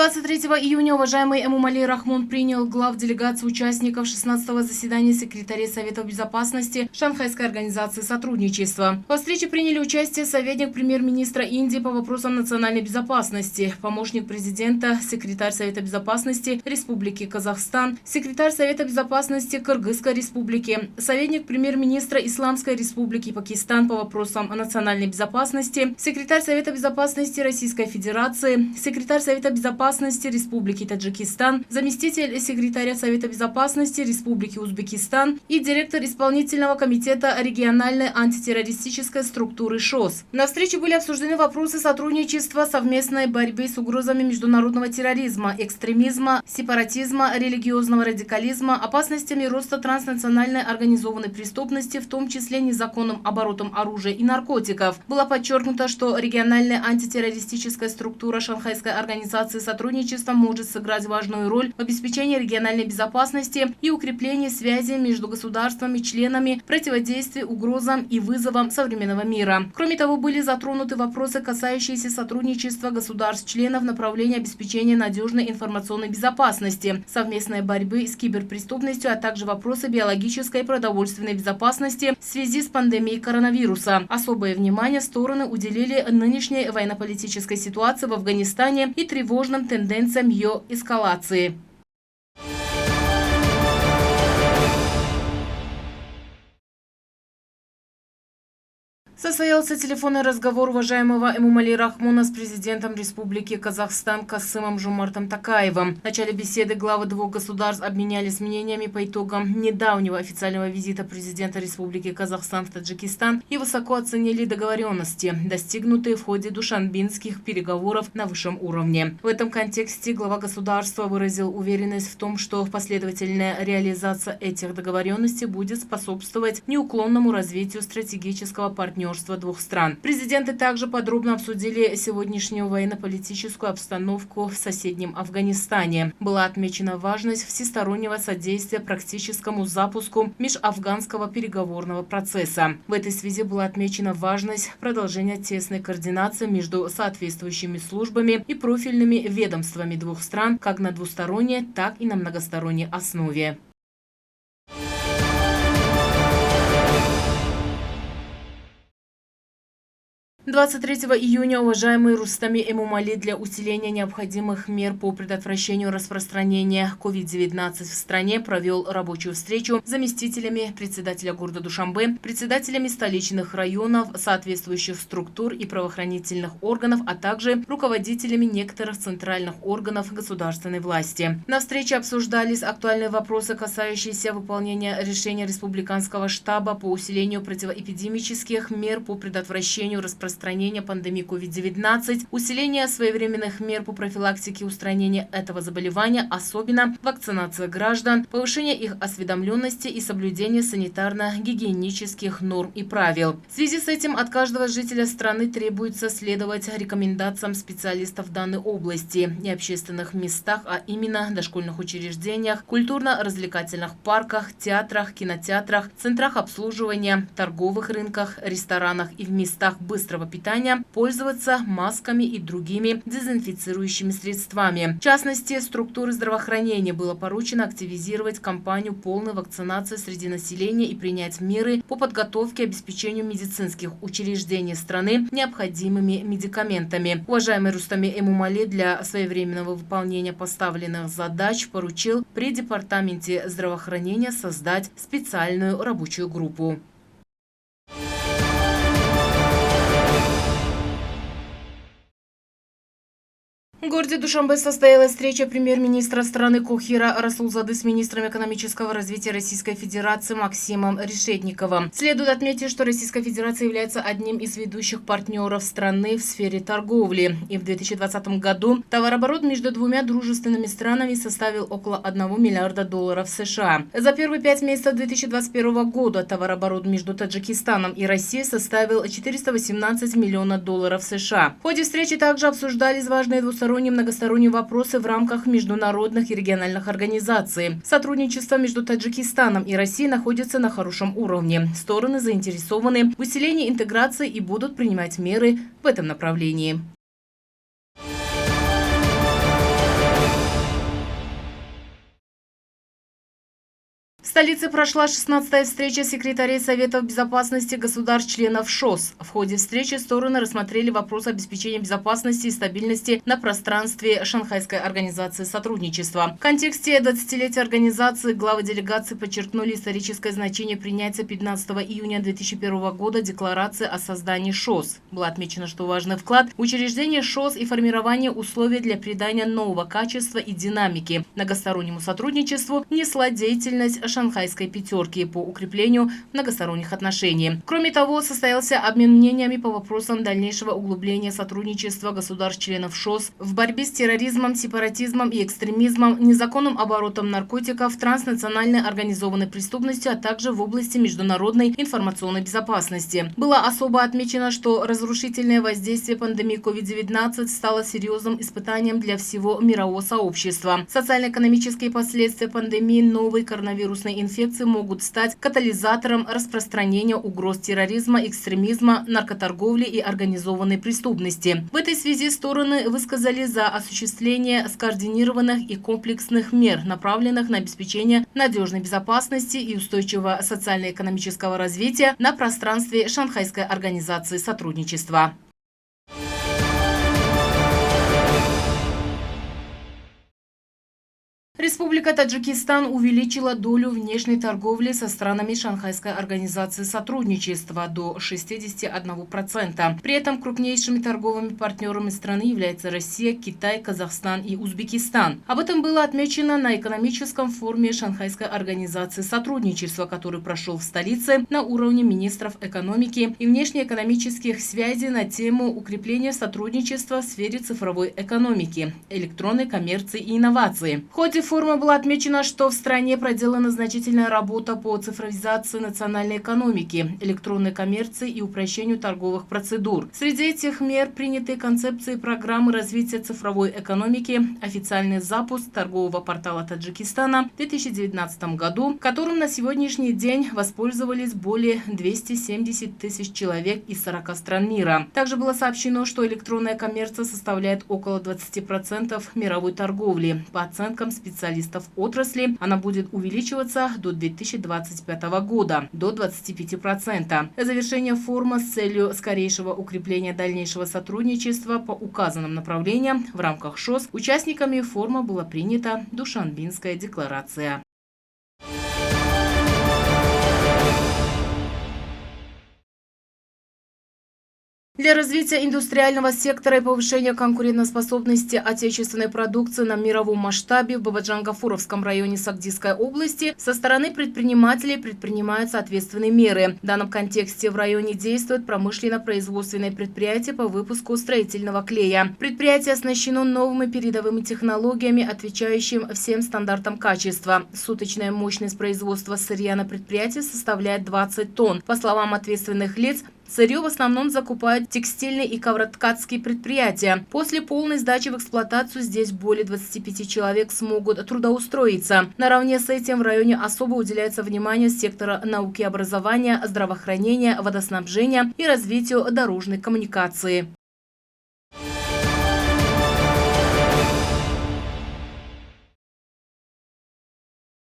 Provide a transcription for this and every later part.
23 июня уважаемый Эмомали Рахмон принял глав делегации участников 16-го заседания секретарей Совета безопасности Шанхайской организации сотрудничества. Во встрече приняли участие советник премьер-министра Индии по вопросам национальной безопасности, помощник президента, секретарь Совета безопасности Республики Казахстан, секретарь Совета безопасности Кыргызской республики, советник премьер-министра Исламской республики Пакистан по вопросам национальной безопасности, секретарь Совета безопасности Российской Федерации, секретарь Совета безопасности Республики Таджикистан, заместитель секретаря Совета безопасности Республики Узбекистан и директор исполнительного комитета региональной антитеррористической структуры ШОС. На встрече были обсуждены вопросы сотрудничества, совместной борьбы с угрозами международного терроризма, экстремизма, сепаратизма, религиозного радикализма, опасностями роста транснациональной организованной преступности, в том числе незаконным оборотом оружия и наркотиков. Было подчеркнуто, что региональная антитеррористическая структура Шанхайской организации сотрудничества может сыграть важную роль в обеспечении региональной безопасности и укреплении связи между государствами-членами, противодействии угрозам и вызовам современного мира. Кроме того, были затронуты вопросы, касающиеся сотрудничества государств-членов в направлении обеспечения надежной информационной безопасности, совместной борьбы с киберпреступностью, а также вопросы биологической и продовольственной безопасности в связи с пандемией коронавируса. Особое внимание стороны уделили нынешней военно-политической ситуации в Афганистане и тревожным тенденциям ее эскалации. Состоялся телефонный разговор уважаемого Эмомали Рахмона с президентом Республики Казахстан Касымом-Жомартом Токаевым. В начале беседы главы двух государств обменялись мнениями по итогам недавнего официального визита президента Республики Казахстан в Таджикистан и высоко оценили договоренности, достигнутые в ходе душанбинских переговоров на высшем уровне. В этом контексте глава государства выразил уверенность в том, что последовательная реализация этих договоренностей будет способствовать неуклонному развитию стратегического партнерства двух стран. Президенты также подробно обсудили сегодняшнюю военно-политическую обстановку в соседнем Афганистане. Была отмечена важность всестороннего содействия практическому запуску межафганского переговорного процесса. В этой связи была отмечена важность продолжения тесной координации между соответствующими службами и профильными ведомствами двух стран как на двусторонней, так и на многосторонней основе. 23 июня уважаемый Рустами Эмомали для усиления необходимых мер по предотвращению распространения COVID-19 в стране провел рабочую встречу с заместителями председателя города Душанбе, председателями столичных районов, соответствующих структур и правоохранительных органов, а также руководителями некоторых центральных органов государственной власти. На встрече обсуждались актуальные вопросы, касающиеся выполнения решения Республиканского штаба по усилению противоэпидемических мер по предотвращению распространения пандемии COVID-19, усиление своевременных мер по профилактике и устранению этого заболевания, особенно вакцинация граждан, повышение их осведомленности и соблюдение санитарно-гигиенических норм и правил. В связи с этим от каждого жителя страны требуется следовать рекомендациям специалистов в данной области и общественных местах, а именно дошкольных учреждениях, культурно-развлекательных парках, театрах, кинотеатрах, центрах обслуживания, торговых рынках, ресторанах и в местах быстрого питания пользоваться масками и другими дезинфицирующими средствами. В частности, структуре здравоохранения было поручено активизировать кампанию полной вакцинации среди населения и принять меры по подготовке и обеспечению медицинских учреждений страны необходимыми медикаментами. Уважаемый Рустами Эмомали для своевременного выполнения поставленных задач поручил при Департаменте здравоохранения создать специальную рабочую группу. В городе Душанбе состоялась встреча премьер-министра страны Кохира Расулзады с министром экономического развития Российской Федерации Максимом Решетниковым. Следует отметить, что Российская Федерация является одним из ведущих партнеров страны в сфере торговли. И в 2020 году товарооборот между двумя дружественными странами составил около $1 миллиарда США. За первые 5 месяцев 2021 года товарооборот между Таджикистаном и Россией составил $418 миллионов США. В ходе встречи также обсуждались важные двусторонние и многосторонние вопросы в рамках международных и региональных организаций. Сотрудничество между Таджикистаном и Россией находится на хорошем уровне. Стороны заинтересованы в усилении интеграции и будут принимать меры в этом направлении. столице прошла 16-я встреча секретарей Советов безопасности государств-членов ШОС. В ходе встречи стороны рассмотрели вопрос обеспечения безопасности и стабильности на пространстве Шанхайской организации сотрудничества. В контексте 20-летия организации главы делегации подчеркнули историческое значение принятия 15 июня 2001 года Декларации о создании ШОС. Было отмечено, что важный вклад в учреждение ШОС и формирование условий для придания нового качества и динамики многостороннему сотрудничеству несла деятельность Шанхайской пятерки по укреплению многосторонних отношений. Кроме того, состоялся обмен мнениями по вопросам дальнейшего углубления сотрудничества государств-членов ШОС в борьбе с терроризмом, сепаратизмом и экстремизмом, незаконным оборотом наркотиков, транснациональной организованной преступностью, а также в области международной информационной безопасности. Было особо отмечено, что разрушительное воздействие пандемии COVID-19 стало серьезным испытанием для всего мирового сообщества. Социально-экономические последствия пандемии новой коронавирусной инфекции могут стать катализатором распространения угроз терроризма, экстремизма, наркоторговли и организованной преступности. В этой связи стороны высказали за осуществление скоординированных и комплексных мер, направленных на обеспечение надежной безопасности и устойчивого социально-экономического развития на пространстве Шанхайской организации сотрудничества. Республика Таджикистан увеличила долю внешней торговли со странами Шанхайской организации сотрудничества до 61%. При этом крупнейшими торговыми партнерами страны являются Россия, Китай, Казахстан и Узбекистан. Об этом было отмечено на экономическом форуме Шанхайской организации сотрудничества, который прошел в столице на уровне министров экономики и внешнеэкономических связей на тему укрепления сотрудничества в сфере цифровой экономики, электронной коммерции и инноваций. В ходе форума было отмечено, что в стране проделана значительная работа по цифровизации национальной экономики, электронной коммерции и упрощению торговых процедур. Среди этих мер приняты концепции программы развития цифровой экономики, официальный запуск торгового портала Таджикистана в 2019 году, которым на сегодняшний день воспользовались более 270 тысяч человек из 40 стран мира. Также было сообщено, что электронная коммерция составляет около 20% мировой торговли. По оценкам специалистов отрасли, она будет увеличиваться до 2025 года до 25%. Завершение форума с целью скорейшего укрепления дальнейшего сотрудничества по указанным направлениям в рамках ШОС участниками форума была принята Душанбинская декларация. Для развития индустриального сектора и повышения конкурентоспособности отечественной продукции на мировом масштабе в Бабаджан-Гафуровском районе Сагдийской области со стороны предпринимателей предпринимаются ответственные меры. В данном контексте в районе действует промышленно-производственное предприятие по выпуску строительного клея. Предприятие оснащено новыми передовыми технологиями, отвечающими всем стандартам качества. Суточная мощность производства сырья на предприятии составляет 20 тонн. По словам ответственных лиц, сырье в основном закупают текстильные и ковроткацкие предприятия. После полной сдачи в эксплуатацию здесь более 25 человек смогут трудоустроиться. Наравне с этим в районе особо уделяется внимание сектора науки и образования, здравоохранения, водоснабжения и развитию дорожной коммуникации.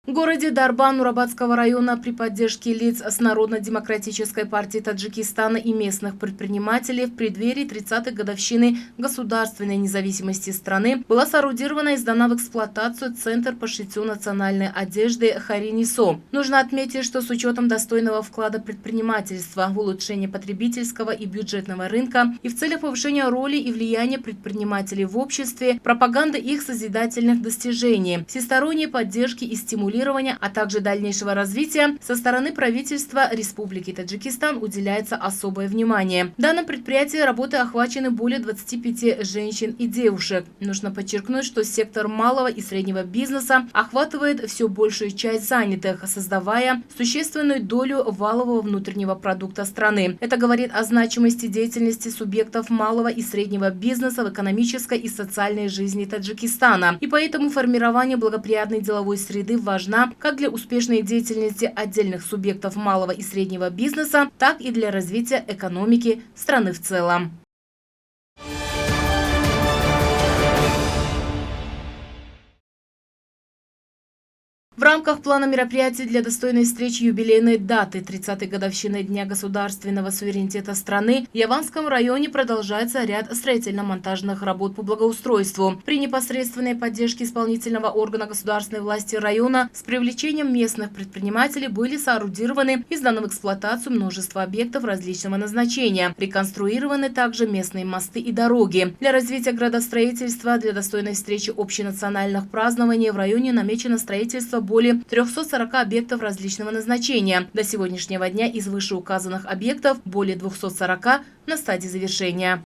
В городе Дарбан Нурабадского района при поддержке лиц с Народно-демократической партии Таджикистана и местных предпринимателей в преддверии 30-й годовщины государственной независимости страны была соорудирована и сдана в эксплуатацию Центр по шитью национальной одежды Харинисо. Нужно отметить, что с учетом достойного вклада предпринимательства в улучшение потребительского и бюджетного рынка и в целях повышения роли и влияния предпринимателей в обществе, пропаганды их созидательных достижений, всесторонней поддержки и стимулирования, а также дальнейшего развития со стороны правительства Республики Таджикистан уделяется особое внимание. В данном предприятии работы охвачены более 25 женщин и девушек. Нужно подчеркнуть, что сектор малого и среднего бизнеса охватывает все большую часть занятых, создавая существенную долю валового внутреннего продукта страны. Это говорит о значимости деятельности субъектов малого и среднего бизнеса в экономической и социальной жизни Таджикистана. И поэтому формирование благоприятной деловой среды важно как для успешной деятельности отдельных субъектов малого и среднего бизнеса, так и для развития экономики страны в целом. В В рамках плана мероприятий для достойной встречи юбилейной даты 30-й годовщины Дня государственного суверенитета страны в Яванском районе продолжается ряд строительно-монтажных работ по благоустройству. При непосредственной поддержке исполнительного органа государственной власти района с привлечением местных предпринимателей были соорудированы и сданы в эксплуатацию множество объектов различного назначения. Реконструированы также местные мосты и дороги. Для развития градостроительства для достойной встречи общенациональных празднований в районе намечено строительство более 340 объектов различного назначения. До сегодняшнего дня из вышеуказанных объектов более 240 на стадии завершения.